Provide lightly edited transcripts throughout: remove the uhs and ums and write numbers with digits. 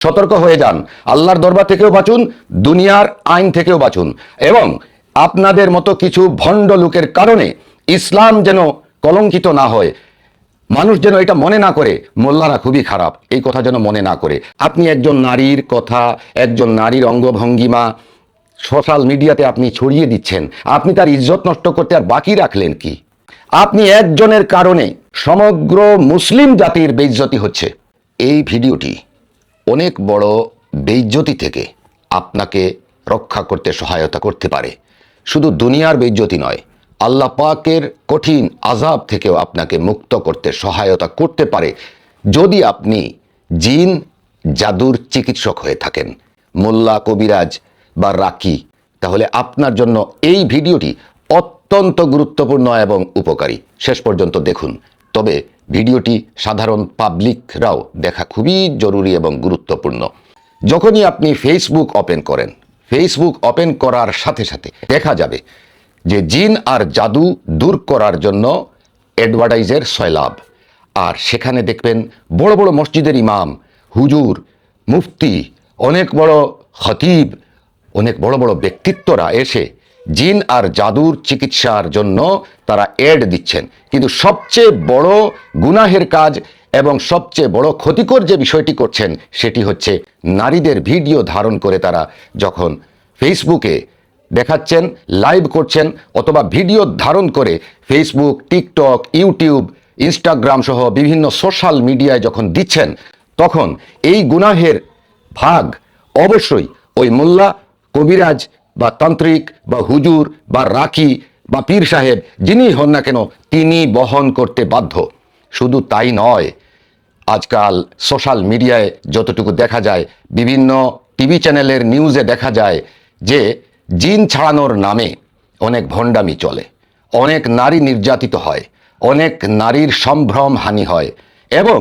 সতর্ক হয়ে যান, আল্লাহর দরবার থেকেও বাঁচুন, দুনিয়ার আইন থেকেও বাঁচুন। এবং আপনাদের মতো কিছু ভণ্ড লোকের কারণে ইসলাম যেন কলঙ্কিত না হয়, মানুষ যেন এটা মনে না করে মোল্লারা খুবই খারাপ, এই কথা যেন মনে না করে। আপনি একজন নারীর কথা, একজন নারীর অঙ্গভঙ্গিমা সোশ্যাল মিডিয়াতে আপনি ছড়িয়ে দিচ্ছেন, আপনি তার ইজ্জত নষ্ট করতে আর বাকি রাখলেন কি? আপনি একজনের কারণে সমগ্র মুসলিম জাতির বেইজ্জতি হচ্ছে। এই ভিডিওটি অনেক বড় বেইজ্জতি থেকে আপনাকে রক্ষা করতে সহায়তা করতে পারে। শুধু দুনিয়ার বেইজ্জতি নয়, আল্লাহ পাকের কঠিন আযাব থেকেও আপনাকে মুক্ত করতে সহায়তা করতে পারে যদি আপনি জিন জাদুর চিকিৎসক হয়ে থাকেন, মোল্লা, কবিরাজ বা রাকি। তাহলে আপনার জন্য এই ভিডিওটি অত্যন্ত গুরুত্বপূর্ণ এবং উপকারী। শেষ পর্যন্ত দেখুন। তবে ভিডিওটি সাধারণ পাবলিকরাও দেখা খুবই জরুরি এবং গুরুত্বপূর্ণ। যখনই আপনি ফেসবুক ওপেন করেন, ফেসবুক ওপেন করার সাথে সাথে দেখা যাবে যে জিন আর জাদু দূর করার জন্য অ্যাডভার্টাইজের সয়লাভ। আর সেখানে দেখবেন বড় বড় মসজিদের ইমাম, হুজুর, মুফতি, অনেক বড় খতিব, অনেক বড় বড় ব্যক্তিত্বরা এসে জিন আর জাদুর চিকিৎসার জন্য তারা অ্যাড দিচ্ছেন। কিন্তু সবচেয়ে বড় গুনাহের কাজ এবং সবচেয়ে বড় ক্ষতিকর যে বিষয়টি করছেন সেটি হচ্ছে নারীদের ভিডিও ধারণ করে তারা যখন ফেসবুকে দেখাচ্ছেন, লাইভ করছেন, অথবা ভিডিও ধারণ করে ফেসবুক, টিকটক, ইউটিউব, ইনস্টাগ্রাম সহ বিভিন্ন সোশ্যাল মিডিয়ায় যখন দিচ্ছেন, তখন এই গুনাহের ভাগ অবশ্যই ওই মোল্লা, কবিরাজ বা তান্ত্রিক বা হুজুর বা রাকি বা পীর সাহেব যিনি হন না কেন তিনি বহন করতে বাধ্য। শুধু তাই নয়, আজকাল সোশ্যাল মিডিয়ায় যতটুকু দেখা যায়, বিভিন্ন টিভি চ্যানেলের নিউজে দেখা যায় যে জিন ছাড়ানোর নামে অনেক ভণ্ডামি চলে, অনেক নারী নির্যাতিত হয়, অনেক নারীর সম্ভ্রম হানি হয়। এবং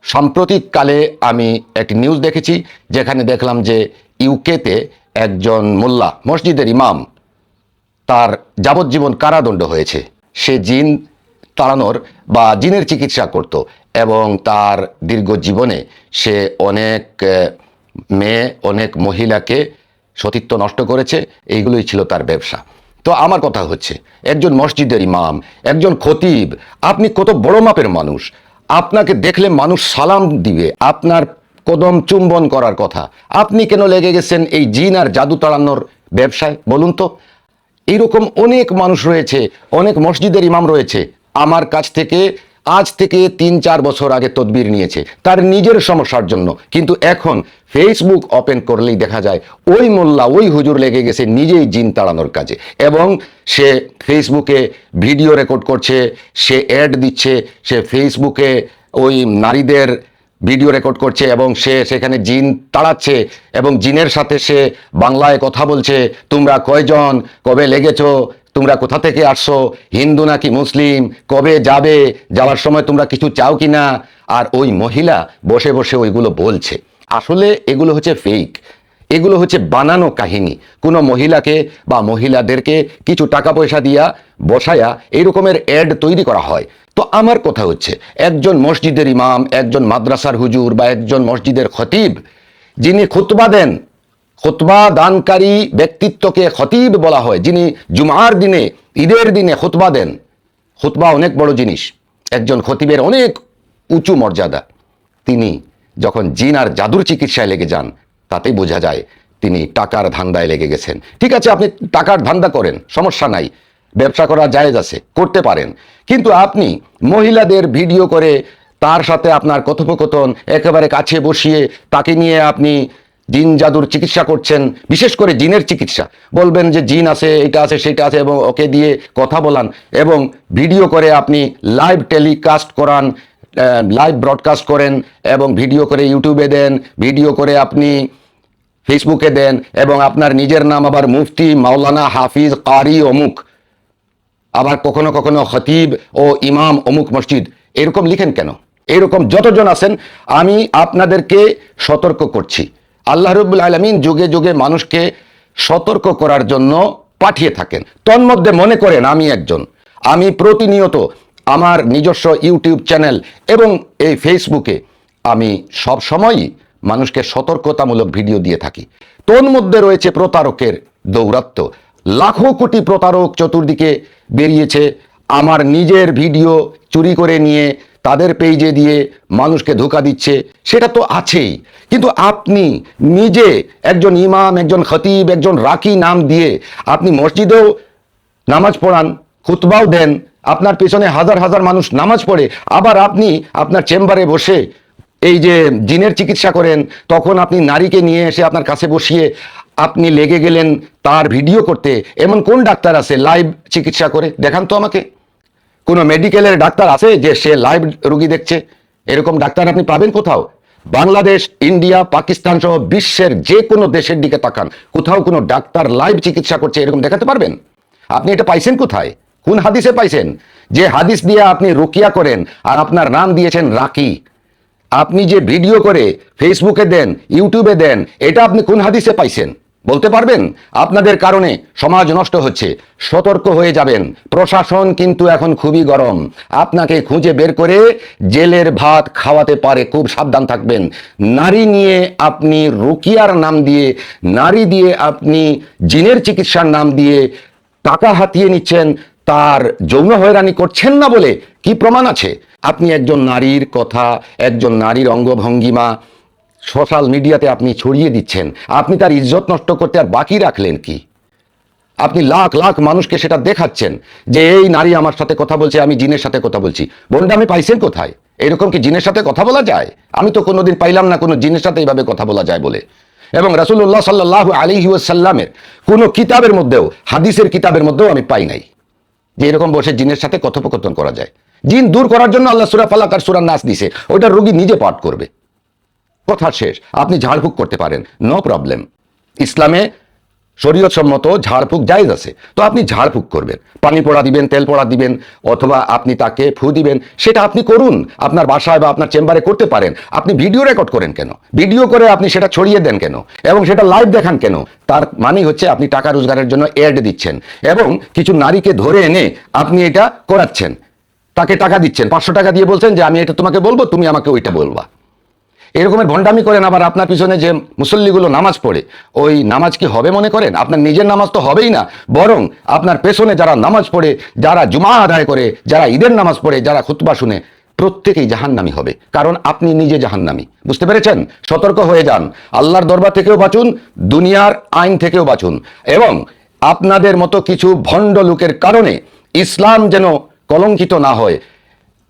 সাম্প্রতিককালে আমি একটি নিউজ দেখেছি যেখানে দেখলাম যে ইউকেতে একজন মোল্লা, মসজিদের ইমাম, তার যাবজ্জীবন কারাদণ্ড হয়েছে। সে জিন তাড়ানোর বা জিনের চিকিৎসা করত এবং তার দীর্ঘ জীবনে সে অনেক মেয়ে, অনেক মহিলাকে সতীত্ব নষ্ট করেছে। এইগুলোই ছিল তার ব্যবসা। তো আমার কথা হচ্ছে, একজন মসজিদের ইমাম, একজন খতিব, আপনি কত বড় মাপের মানুষ, আপনাকে দেখলে মানুষ সালাম দিবে, আপনার কদম চুম্বন করার কথা, আপনি কেন লেগে গেছেন এই জিন আর জাদু তাড়ানোর ব্যবসায় বলুন তো? এইরকম অনেক মানুষ রয়েছে, অনেক মসজিদের ইমাম রয়েছে, আমার কাছ থেকে আজ থেকে 3-4 বছর আগে তদবির নিয়েছে তার নিজের সমস্যার জন্য, কিন্তু এখন ফেসবুক ওপেন করলেই দেখা যায় ওই মোল্লা, ওই হুজুর লেগে গেছে নিজেই জিন তাড়ানোর কাজে। এবং সে ফেসবুকে ভিডিও রেকর্ড করছে, সে অ্যাড দিচ্ছে, সে ফেসবুকে ওই নারীদের ভিডিও রেকর্ড করছে এবং সে সেখানে জিন তাড়াচ্ছে এবং জিনের সাথে সে বাংলায় কথা বলছে। তোমরা কয়জন, কবে লেগেছ, তোমরা কোথা থেকে আসছো, হিন্দু নাকি মুসলিম, কবে যাবে, যাওয়ার সময় তোমরা কিছু চাও কি না? আর ওই মহিলা বসে বসে ওইগুলো বলছে। আসলে এগুলো হচ্ছে ফেক, এগুলো হচ্ছে বানানো কাহিনী। কোনো মহিলাকে বা মহিলাদেরকে কিছু টাকা পয়সা দিয়া বসায়া এই রকমের অ্যাড তৈরি করা হয়। তো আমার কথা হচ্ছে, একজন মসজিদের ইমাম, একজন মাদ্রাসার হুজুর বা একজন মসজিদের খতিব যিনি খুতবা দেন, খুতবা দানকারী ব্যক্তিত্বকে খতিব বলা হয়, যিনি জুমার দিনে, ঈদের দিনে খুতবা দেন। খুতবা অনেক বড় জিনিস, একজন খতিবের অনেক উঁচু মর্যাদা। তিনি যখন জিন আর জাদুর চিকিৎসায় লেগে যান, তাতেই বোঝা যায় তিনি টাকার ধান্দায় লেগে গেছেন। ঠিক আছে, আপনি টাকার ধান্দা করেন, সমস্যা নাই, ব্যবসা করা জায়েজ আছে, করতে পারেন। কিন্তু আপনি মহিলাদের ভিডিও করে তার সাথে আপনার কথোপকথন একেবারে কাছে বসিয়ে তাকে নিয়ে আপনি জিন জাদুর চিকিৎসা করছেন, বিশেষ করে জিনের চিকিৎসা, বলবেন যে জিন আছে, এটা আছে, সেটা আছে, এবং ওকে দিয়ে কথা বলান এবং ভিডিও করে আপনি লাইভ টেলিকাস্ট করান, লাইভ ব্রডকাস্ট করেন এবং ভিডিও করে ইউটিউবে দেন, ভিডিও করে আপনি ফেসবুকে দেন এবং আপনার নিজের নাম আবার মুফতি, মাওলানা, হাফিজ, কারি অমুক, আবার কখনো কখনো খতিব ও ইমাম অমুক মসজিদ, এরকম লিখেন কেন? এরকম যতজন আছেন আমি আপনাদেরকে সতর্ক করছি। আল্লাহ রাব্বুল আলামিন যুগে যুগে মানুষকে সতর্ক করার জন্য পাঠিয়ে থাকেন। তন্মধ্যে মনে করেন আমি একজন, আমি প্রতিনিয়ত আমার নিজস্ব ইউটিউব চ্যানেল এবং এই ফেসবুকে আমি সব সময়ই মানুষকে সতর্কতামূলক ভিডিও দিয়ে থাকি। তোর মধ্যে রয়েছে প্রতারকের দৌরাত্ম্য। লাখো কোটি প্রতারক চতুর্দিকে বেরিয়েছে। আমার নিজের ভিডিও চুরি করে নিয়ে তাদের পেজে দিয়ে মানুষকে ধোঁকা দিচ্ছে, সেটা তো আছেই। কিন্তু আপনি নিজে একজন ইমাম, একজন খতিব, একজন রাকি নাম দিয়ে আপনি মসজিদেও নামাজ পড়ান, খুতবাও দেন, আপনার পেছনে হাজার হাজার মানুষ নামাজ পড়ে, আবার আপনি আপনার চেম্বারে বসে এই যে জিনের চিকিৎসা করেন, তখন আপনি নারীকে নিয়ে এসে আপনার কাছে বসিয়ে আপনি লেগে গেলেন তার ভিডিও করতে। এমন কোন ডাক্তার আছে লাইভ চিকিৎসা করে? দেখান তো আমাকে। কোনো মেডিকেলের ডাক্তার আছে যে সে লাইভ রোগী দেখছে? এরকম ডাক্তার আপনি পাবেন কোথাও? বাংলাদেশ, ইন্ডিয়া, পাকিস্তান সহ বিশ্বের যে কোনো দেশের দিকে তাকান, কোথাও কোনো ডাক্তার লাইভ চিকিৎসা করছে এরকম দেখাতে পারবেন? আপনি এটা পাইছেন কোথায়? কোন হাদিসে পাইছেন? যে হাদিস দিয়ে আপনি রুকিয়া করেন আর আপনার নাম দিয়েছেন রাকি, আপনি যে ভিডিও করে ফেসবুকে দেন, ইউটিউবে দেন, এটা আপনি কোন হাদিসে পাইছেন বলতে পারবেন? আপনাদের কারণে সমাজ নষ্ট হচ্ছে, সতর্ক হয়ে যাবেন। প্রশাসন কিন্তু এখন খুবই গরম, আপনাকে খুঁজে বের করে জেলের ভাত খাওয়াতে পারে, খুব সাবধান থাকবেন। নারী নিয়ে আপনি রুকিয়ার নাম দিয়ে, নারী দিয়ে আপনি জিনের চিকিৎসার নাম দিয়ে টাকা হাতিয়ে নিচ্ছেন, তার যৌন হয়রানি করছেন না বলে কি প্রমাণ আছে? আপনি একজন নারীর কথা, একজন নারীর অঙ্গভঙ্গিমা সোশ্যাল মিডিয়াতে আপনি ছড়িয়ে দিচ্ছেন, আপনি তার ইজ্জত নষ্ট করতে আর বাকি রাখলেন কি? আপনি লাখ লাখ মানুষকে সেটা দেখাচ্ছেন যে এই নারী আমার সাথে কথা বলছে, আমি জিনের সাথে কথা বলছি। বোনটা আমি পাইছেন কোথায়? এরকম কি জিনের সাথে কথা বলা যায়? আমি তো কোনোদিন পাইলাম না কোনো জিনের সাথে এইভাবে কথা বলা যায় বলে। এবং রাসূলুল্লাহ সাল্লাল্লাহু আলাইহি ওয়াসাল্লামের কোনো কিতাবের মধ্যেও, হাদিসের কিতাবের মধ্যেও আমি পাই নাই যে এরকম বসে জিনের সাথে কথোপকথন করা যায়। জিন দূর করার জন্য আল্লাহ সূরা ফালাক আর সূরা নাস দিছে, ওইটা রোগী নিজে পাঠ করবে, কথা শেষ। আপনি ঝাড়ফুঁক করতে পারেন, নো প্রবলেম। ইসলামে শরীয়ত সম্মত ঝাড়ফুঁক জায়েজ আছে, তো আপনি ঝাড়ফুঁক করবেন, পানি পোড়া দিবেন, তেল পোড়া দিবেন, অথবা আপনি তাকে ফু দিবেন, সেটা আপনি করুন, আপনার বাসায় বা আপনার চেম্বারে করতে পারেন। আপনি ভিডিও রেকর্ড করেন কেন? ভিডিও করে আপনি সেটা ছড়িয়ে দেন কেন? এবং সেটা লাইভ দেখান কেন? তার মানে হচ্ছে আপনি টাকা রোজগারের জন্য অ্যাড দিচ্ছেন এবং কিছু নারীকে ধরে এনে আপনি এটা করাচ্ছেন, তাকে টাকা দিচ্ছেন, 500 টাকা দিয়ে বলছেন যে আমি এটা তোমাকে বলবো, তুমি আমাকে ওইটা বলবা। এরকমের ভণ্ডামি করেন, আবার আপনার পিছনে যে মুসল্লিগুলো নামাজ পড়ে, ওই নামাজ কি হবে মনে করেন? আপনার নিজের নামাজ তো হবেই না, বরং আপনার পেছনে যারা নামাজ পড়ে, যারা জুমা আদায় করে, যারা ঈদের নামাজ পড়ে, যারা খুতবা শুনে, প্রত্যেকেই জাহান্নামী হবে, কারণ আপনি নিজে জাহান্নামী। বুঝতে পেরেছেন? সতর্ক হয়ে যান। আল্লাহর দরবার থেকেও বাঁচুন, দুনিয়ার আইন থেকেও বাঁচুন। এবং আপনাদের মতো কিছু ভণ্ড লোকের কারণে ইসলাম যেন কলঙ্কিত না হয়,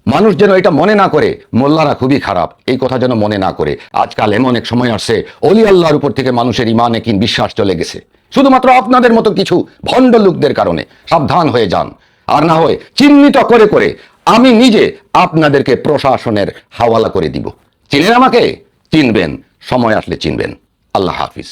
মানুষ যেন এটা মনে না করে মোল্লারা খুবই খারাপ, এই কথা যেন মনে না করে। আজকাল এমন এক সময় আসছে অলি আল্লাহর উপর থেকে মানুষের ইমানে কিন বিশ্বাস চলে গেছে, শুধুমাত্র আপনাদের মতো কিছু ভণ্ড লোকদের কারণে। সাবধান হয়ে যান, আর না হয় চিহ্নিত করে করে আমি নিজে আপনাদেরকে প্রশাসনের হাওয়ালা করে দিব। চিনেন আমাকে? চিনবেন, সময় আসলে চিনবেন। আল্লাহ হাফিজ।